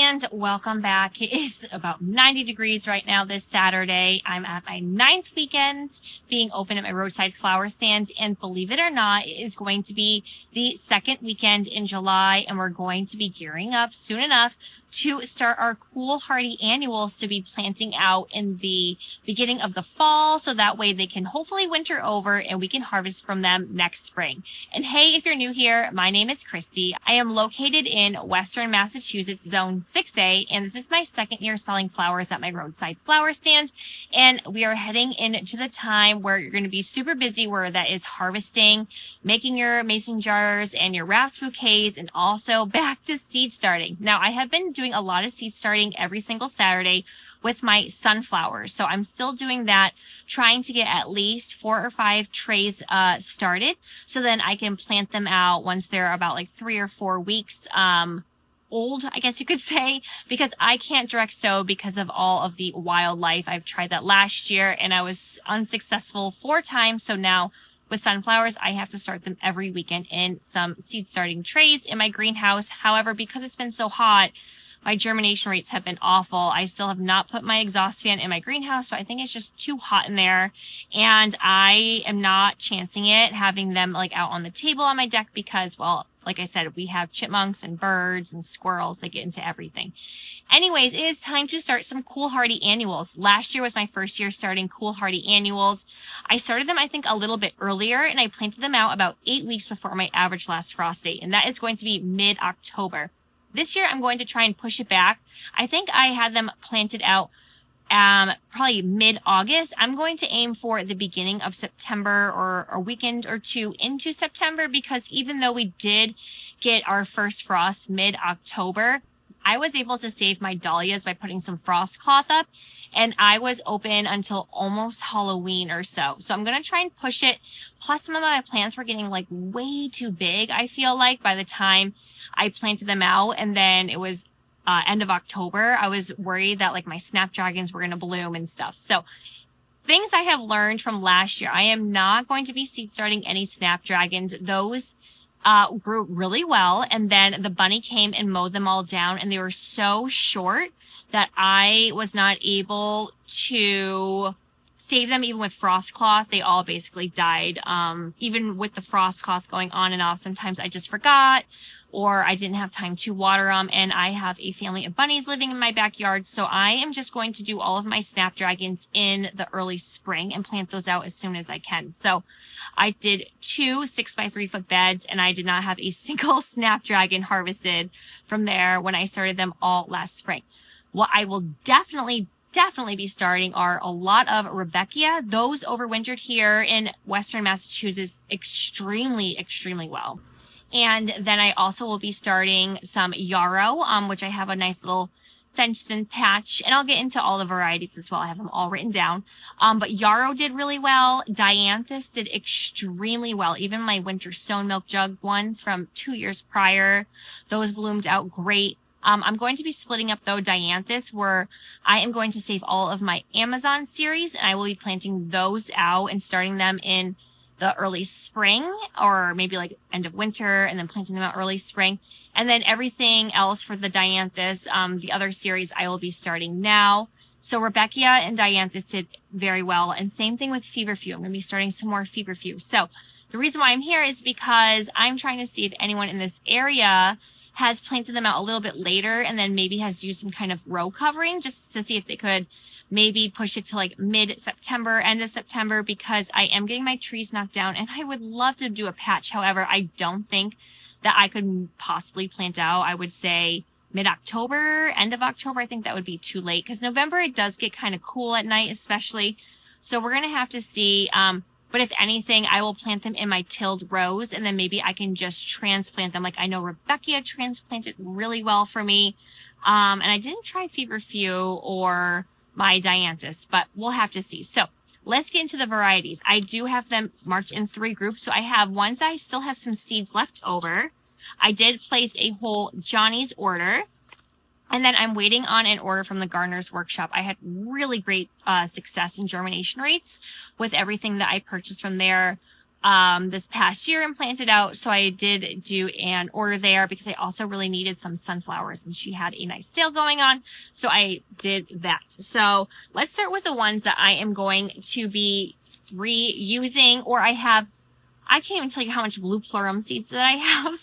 and welcome back. It is about 90 degrees right now this Saturday. I'm at my 9th weekend being open at my roadside flower stand, and believe it or not, it is going to be the second weekend in July, and we're going to be gearing up soon enough to start our cool hardy annuals to be planting out in the beginning of the fall, so that way they can hopefully winter over and we can harvest from them next spring. And hey, if you're new here, my name is Christy. I am located in Western Massachusetts, Zone 6A, and this is my second year selling flowers at my roadside flower stand. And we are heading into the time where you're going to be super busy, where that is harvesting, making your mason jars and your wrapped bouquets, and also back to seed starting. Now, I have been doing a lot of seed starting every single Saturday with my sunflowers. So I'm still doing that, trying to get at least 4 or 5 trays started, so then I can plant them out once they're about like 3 or 4 weeks old, I guess you could say, because I can't direct sow because of all of the wildlife. I've tried that last year and I was unsuccessful 4 times. So now with sunflowers, I have to start them every weekend in some seed starting trays in my greenhouse. However, because it's been so hot, my germination rates have been awful. I still have not put my exhaust fan in my greenhouse, so I think it's just too hot in there. And I am not chancing it, having them like out on the table on my deck because, well, like I said, we have chipmunks and birds and squirrels that get into everything. Anyways, it is time to start some cool hardy annuals. Last year was my first year starting cool hardy annuals. I started them, I think, a little bit earlier, and I planted them out about 8 weeks before my average last frost date, and that is going to be mid-October. This year, I'm going to try and push it back. I think I had them planted out probably mid-August. I'm going to aim for the beginning of September, or a weekend or 2 into September, because even though we did get our first frost mid-October, I was able to save my dahlias by putting some frost cloth up, and I was open until almost Halloween or so. So I'm going to try and push it. Plus, some of my plants were getting like way too big, I feel like, by the time I planted them out, and then it was end of October. I was worried that like my snapdragons were going to bloom and stuff. So things I have learned from last year, I am not going to be seed starting any snapdragons. Those grew really well, and then the bunny came and mowed them all down, and they were so short that I was not able to save them. Even with frost cloth, they all basically died. Even with the frost cloth going on and off, sometimes I just forgot, or I didn't have time to water them, and I have a family of bunnies living in my backyard, so I am just going to do all of my snapdragons in the early spring and plant those out as soon as I can. So I did 2 6x3 foot beds, and I did not have a single snapdragon harvested from there when I started them all last spring. What I will definitely be starting are a lot of Rebecca. Those overwintered here in Western Massachusetts extremely well. And then I also will be starting some yarrow, which I have a nice little fenced in patch, and I'll get into all the varieties as well. I have them all written down. But yarrow did really well. Dianthus did extremely well. Even my winter stone milk jug ones from 2 years prior, those bloomed out great. I'm going to be splitting up though Dianthus, where I am going to save all of my Amazon series, and I will be planting those out and starting them in the early spring, or maybe like end of winter, and then planting them out early spring. And then everything else for the Dianthus, the other series, I will be starting now. So Rebecca and Dianthus did very well, and same thing with feverfew. I'm going to be starting some more feverfew. So the reason why I'm here is because I'm trying to see if anyone in this area has planted them out a little bit later, and then maybe has used some kind of row covering, just to see if they could maybe push it to like mid-September, end of September, because I am getting my trees knocked down, and I would love to do a patch. However, I don't think that I could possibly plant out. I would say mid-October, end of October. I think that would be too late, because November, it does get kind of cool at night, especially. So we're going to have to see. But if anything, I will plant them in my tilled rows, and then maybe I can just transplant them. Like I know Rebecca transplanted really well for me. And I didn't try feverfew or my Dianthus, but we'll have to see. So let's get into the varieties. I do have them marked in 3 groups. So I have ones I still have some seeds left over. I did place a whole Johnny's order, and then I'm waiting on an order from the Gardener's Workshop. I had really great success in germination rates with everything that I purchased from there. this past year and planted out. So I did do an order there because I also really needed some sunflowers and she had a nice sale going on. So I did that. So let's start with the ones that I am going to be reusing, or I can't even tell you how much blue plurum seeds that I have.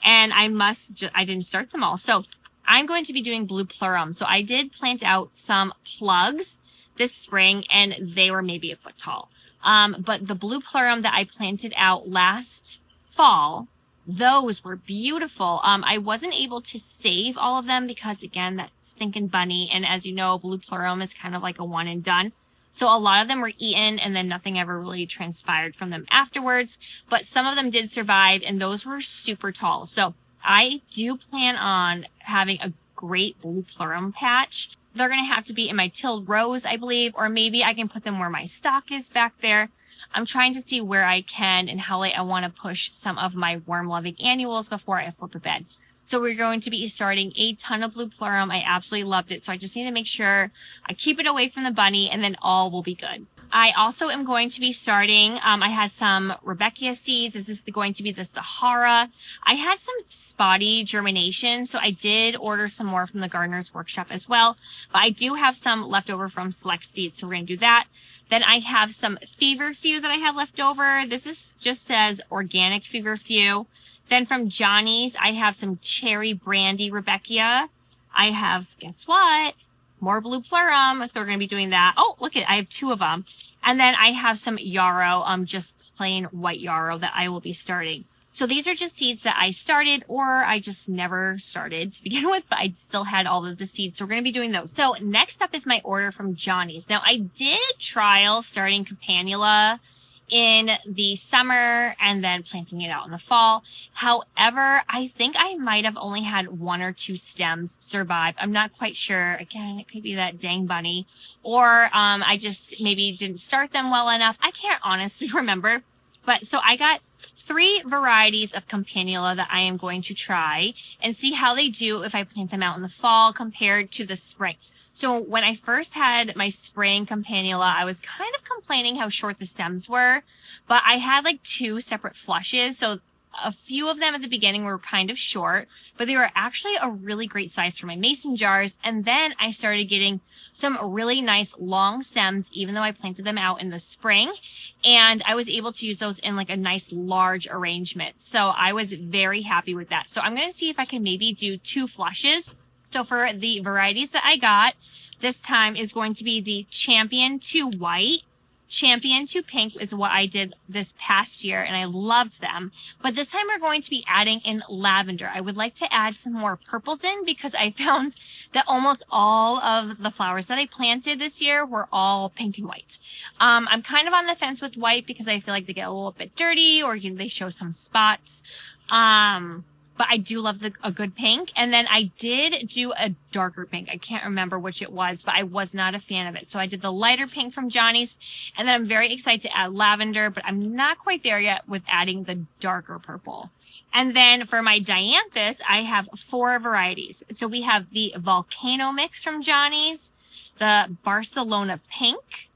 And I didn't start them all. So I'm going to be doing blue plurum. So I did plant out some plugs this spring and they were maybe a foot tall. But the blue plurum that I planted out last fall, those were beautiful. I wasn't able to save all of them because, again, that stinking bunny. And as you know, blue plurum is kind of like a one and done. So a lot of them were eaten and then nothing ever really transpired from them afterwards. But some of them did survive and those were super tall. So I do plan on having a great blue plurum patch. They're going to have to be in my tilled rows, I believe, or maybe I can put them where my stock is back there. I'm trying to see where I can and how late I want to push some of my worm-loving annuals before I flip a bed. So we're going to be starting a ton of blue plurum. I absolutely loved it. So I just need to make sure I keep it away from the bunny and then all will be good. I also am going to be starting, I had some Rebecca seeds. This is going to be the Sahara. I had some spotty germination, so I did order some more from the Gardener's Workshop as well. But I do have some left over from Select Seeds, so we're going to do that. Then I have some feverfew that I have left over. Just says organic feverfew. Then from Johnny's, I have some cherry brandy Rebecca. I have, guess what? More blue plurum, so we're going to be doing that. Oh, look I have 2 of them. And then I have some yarrow, just plain white yarrow that I will be starting. So these are just seeds that I started or I just never started to begin with, but I still had all of the seeds. So we're going to be doing those. So next up is my order from Johnny's. Now I did trial starting Campanula in the summer and then planting it out in the fall. However, I think I might have only had 1 or 2 stems survive. I'm not quite sure. Again, it could be that dang bunny, or I just maybe didn't start them well enough. I can't honestly remember. But so I got 3 varieties of Campanula that I am going to try and see how they do if I plant them out in the fall compared to the spring. So when I first had my spring Campanula, I was kind of complaining how short the stems were, but I had like 2 separate flushes. So a few of them at the beginning were kind of short, but they were actually a really great size for my mason jars. And then I started getting some really nice long stems, even though I planted them out in the spring. And I was able to use those in like a nice large arrangement. So I was very happy with that. So I'm going to see if I can maybe do 2 flushes. So for the varieties that I got, this time is going to be the Champion 2 White. Champion 2 Pink is what I did this past year, and I loved them. But this time we're going to be adding in lavender. I would like to add some more purples in because I found that almost all of the flowers that I planted this year were all pink and white. I'm kind of on the fence with white because I feel like they get a little bit dirty or they show some spots. But I do love a good pink. And then I did do a darker pink. I can't remember which it was, but I was not a fan of it. So I did the lighter pink from Johnny's. And then I'm very excited to add lavender, but I'm not quite there yet with adding the darker purple. And then for my dianthus, I have 4 varieties. So we have the Volcano Mix from Johnny's, the Barcelona Pink,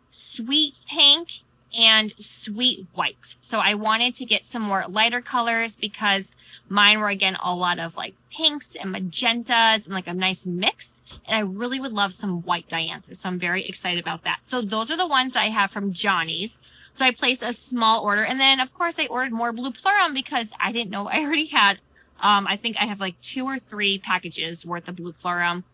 Sweet Pink, and Sweet White. So I wanted to get some more lighter colors because mine were, again, a lot of like pinks and magentas and like a nice mix. And I really would love some white dianthus. So I'm very excited about that. So those are the ones I have from Johnny's. So I placed a small order. And then, of course, I ordered more blue plurum because I didn't know I already had, I think I have like 2 or 3 packages worth of blue plurum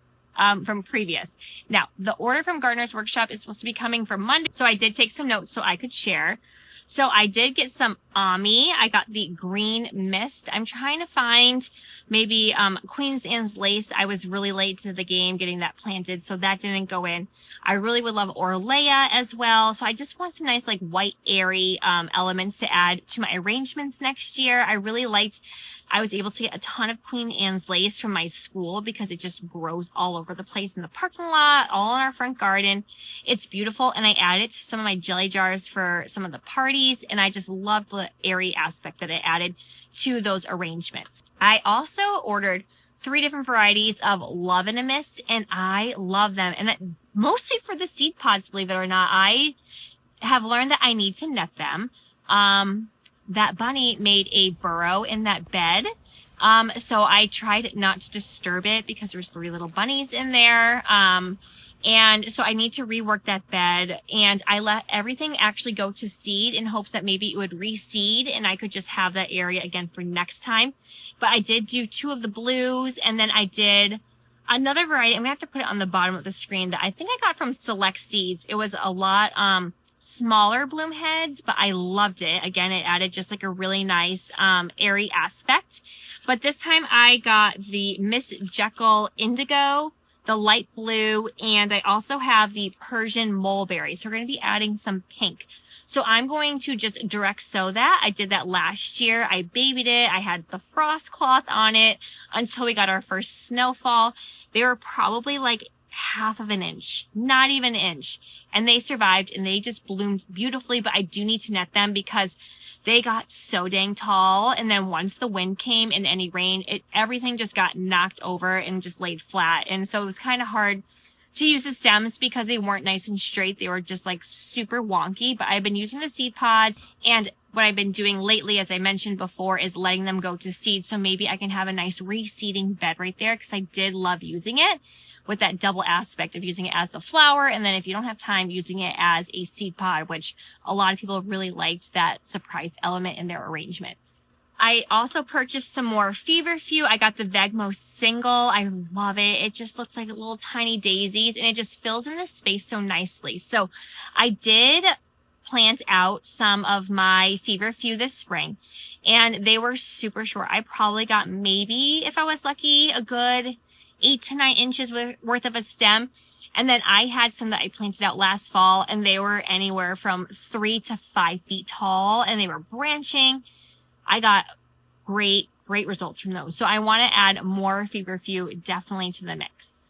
from previous. Now, the order from Gardener's Workshop is supposed to be coming for Monday, so I did take some notes so I could share. So I did get some Ami. I got the Green Mist. I'm trying to find maybe Queen's Anne's Lace. I was really late to the game getting that planted, so that didn't go in. I really would love Orlea as well. So I just want some nice like white airy elements to add to my arrangements next year. I really liked, I was able to get a ton of Queen Anne's Lace from my school because it just grows all over the place in the parking lot, all in our front garden. It's beautiful, and I added to some of my jelly jars for some of the parties, and I just loved the airy aspect that it added to those arrangements. I also ordered 3 different varieties of Love in a Mist, and I love them. And that, mostly for the seed pods, believe it or not. I have learned that I need to net them. that bunny made a burrow in that bed. So I tried not to disturb it because there's 3 little bunnies in there. And so I need to rework that bed, and I let everything actually go to seed in hopes that maybe it would reseed and I could just have that area again for next time. But I did do 2 of the blues, and then I did another variety. I'm gonna have to put it on the bottom of the screen that I think I got from Select Seeds. It was a lot smaller bloom heads, but I loved it. Again, it added just like a really nice airy aspect. But this time I got the Miss Jekyll Indigo, the light blue, and I also have the Persian mulberry. So we're going to be adding some pink. So I'm going to just direct sow that. I did that last year. I babied it. I had the frost cloth on it until we got our first snowfall. They were probably like half of an inch, not even an inch. And they survived and they just bloomed beautifully, but I do need to net them because they got so dang tall. And then once the wind came and any rain, everything just got knocked over and just laid flat. And so it was kind of hard to use the stems because they weren't nice and straight. They were just like super wonky, but I've been using the seed pods, and what I've been doing lately, as I mentioned before, is letting them go to seed. So maybe I can have a nice reseeding bed right there because I did love using it with that double aspect of using it as the flower. And then if you don't have time, using it as a seed pod, which a lot of people really liked that surprise element in their arrangements. I also purchased some more feverfew. I got the Vegmo single. I love it. It just looks like little tiny daisies and it just fills in the space so nicely. So I did plant out some of my feverfew this spring and they were super short. I probably got maybe, if I was lucky, a good 8 to 9 inches worth of a stem. And then I had some that I planted out last fall and they were anywhere from 3 to 5 feet tall and they were branching. I got great results from those. So I want to add more feverfew definitely to the mix.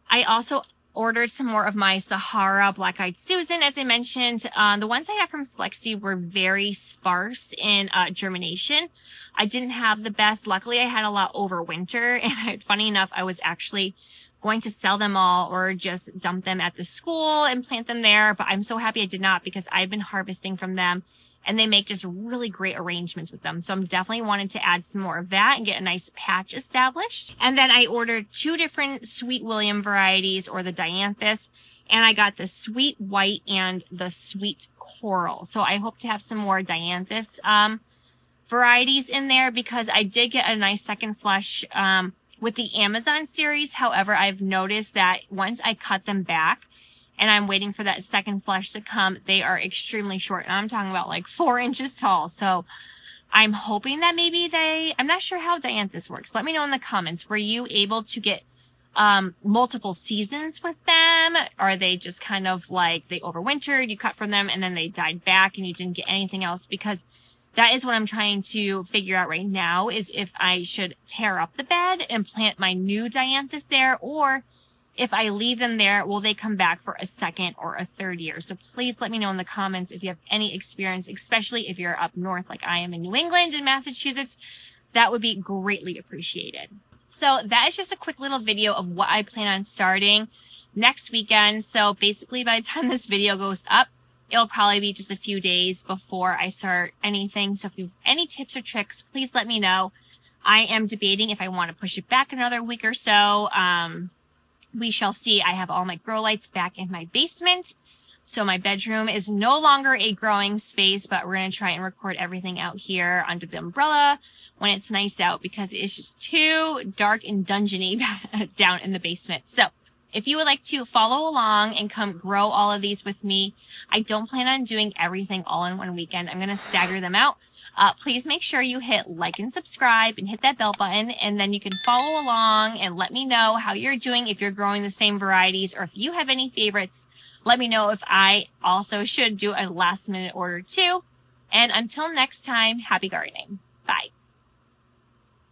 I also ordered some more of my Sahara Black-Eyed Susan, as I mentioned. The ones I got from Select Seed were very sparse in germination. I didn't have the best. Luckily, I had a lot over winter, and funny enough, I was actually going to sell them all or just dump them at the school and plant them there, but I'm so happy I did not because I've been harvesting from them and they make just really great arrangements with them. So I'm definitely wanting to add some more of that and get a nice patch established. And then I ordered 2 different Sweet William varieties, or the Dianthus, and I got the Sweet White and the Sweet Coral. So I hope to have some more Dianthus varieties in there because I did get a nice second flush with the Amazon series. However, I've noticed that once I cut them back, and I'm waiting for that second flush to come, they are extremely short. And I'm talking about like 4 inches tall. So I'm hoping that maybe I'm not sure how Dianthus works. Let me know in the comments. Were you able to get multiple seasons with them? Are they just kind of like they overwintered, you cut from them, and then they died back and you didn't get anything else? Because that is what I'm trying to figure out right now, is if I should tear up the bed and plant my new Dianthus there, or if I leave them there, will they come back for a second or a third year? So please let me know in the comments if you have any experience, especially if you're up north like I am in New England and Massachusetts. That would be greatly appreciated. So that is just a quick little video of what I plan on starting next weekend. So basically by the time this video goes up, it'll probably be just a few days before I start anything. So if you have any tips or tricks, please let me know. I am debating if I want to push it back another week or so. We shall see. I have all my grow lights back in my basement. So my bedroom is no longer a growing space, but we're going to try and record everything out here under the umbrella when it's nice out because it's just too dark and dungeony down in the basement. So if you would like to follow along and come grow all of these with me, I don't plan on doing everything all in one weekend. I'm going to stagger them out. Please make sure you hit like and subscribe and hit that bell button, and then you can follow along and let me know how you're doing, if you're growing the same varieties, or if you have any favorites. Let me know if I also should do a last minute order too. And until next time, happy gardening. Bye.